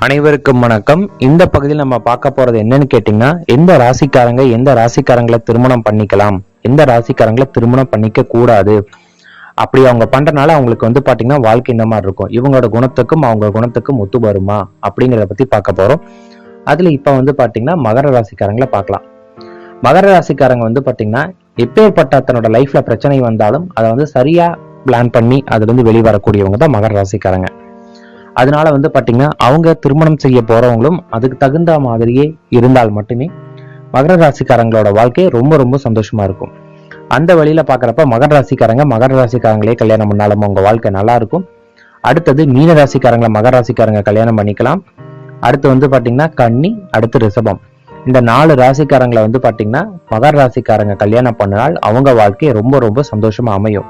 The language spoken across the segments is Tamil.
அனைவருக்கும் வணக்கம். இந்த பகுதியில் நம்ம பார்க்க போறது என்னன்னு கேட்டீங்கன்னா, எந்த ராசிக்காரங்களை திருமணம் பண்ணிக்கலாம், எந்த ராசிக்காரங்களை திருமணம் பண்ணிக்க கூடாது, அப்படி அவங்க பண்றனால அவங்களுக்கு பாத்தீங்கன்னா வாழ்க்கை இந்த மாதிரி இருக்கும், இவங்களோட குணத்துக்கும் அவங்க குணத்துக்கும் ஒத்து வருமா அப்படிங்கிறத பத்தி பார்க்க போறோம். அதுல இப்ப பாத்தீங்கன்னா மகர ராசிக்காரங்களை பார்க்கலாம். மகர ராசிக்காரங்க பாத்தீங்கன்னா எப்பேற்பட்ட தன்னோட லைஃப்ல பிரச்சனை வந்தாலும் அதை சரியா பிளான் பண்ணி அதுல வெளிவரக்கூடியவங்க தான் மகர ராசிக்காரங்க. அதனால பாத்தீங்கன்னா அவங்க திருமணம் செய்ய போறவங்களும் அதுக்கு தகுந்த மாதிரியே இருந்தால் மட்டுமே மகர ராசிக்காரங்களோட வாழ்க்கை ரொம்ப ரொம்ப சந்தோஷமா இருக்கும். அந்த வழியில பாக்குறப்ப மகர ராசிக்காரங்களே கல்யாணம் பண்ணாலும் அவங்க வாழ்க்கை நல்லா இருக்கும். அடுத்தது மீன ராசிக்காரங்களை மகர ராசிக்காரங்க கல்யாணம் பண்ணிக்கலாம். அடுத்து பாத்தீங்கன்னா கன்னி, அடுத்து ரிஷபம், இந்த 4 ராசிக்காரங்களை பாத்தீங்கன்னா மகர ராசிக்காரங்க கல்யாணம் பண்ணினால் அவங்க வாழ்க்கை ரொம்ப ரொம்ப சந்தோஷமா அமையும்.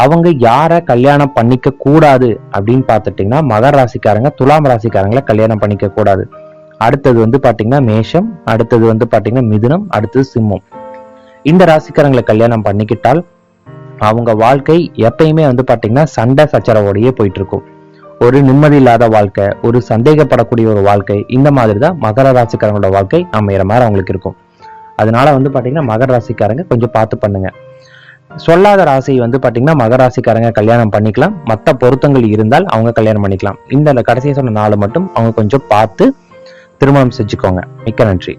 அவங்க யார கல்யாணம் பண்ணிக்க கூடாது அப்படின்னு பார்த்துட்டீங்கன்னா மகர ராசிக்காரங்க துலாம் ராசிக்காரங்களை கல்யாணம் பண்ணிக்க கூடாது. அடுத்தது பாத்தீங்கன்னா மேஷம், அடுத்தது பாத்தீங்கன்னா மிதுனம், அடுத்தது சிம்மம். இந்த ராசிக்காரங்களை கல்யாணம் பண்ணிக்கிட்டால் அவங்க வாழ்க்கை எப்பயுமே பாத்தீங்கன்னா சண்டை சச்சரவோடையே போயிட்டு இருக்கும். ஒரு நிம்மதி இல்லாத வாழ்க்கை, ஒரு சந்தேகப்படக்கூடிய ஒரு வாழ்க்கை, இந்த மாதிரி தான் மகர ராசிக்காரங்களோட வாழ்க்கை அமைகிற மாதிரி அவங்களுக்கு இருக்கும். அதனால பாத்தீங்கன்னா மகர ராசிக்காரங்க கொஞ்சம் பார்த்து பண்ணுங்க. சொல்லாத ராசி பாத்தீங்கன்னா மகர ராசிக்காரங்க கல்யாணம் பண்ணிக்கலாம். மற்ற பொருத்தங்கள் இருந்தால் அவங்க கல்யாணம் பண்ணிக்கலாம். இந்த கடைசியா சொன்ன 4 மட்டும் அவங்க கொஞ்சம் பார்த்து திருமணம் செஞ்சுக்கோங்க. மிக்க நன்றி.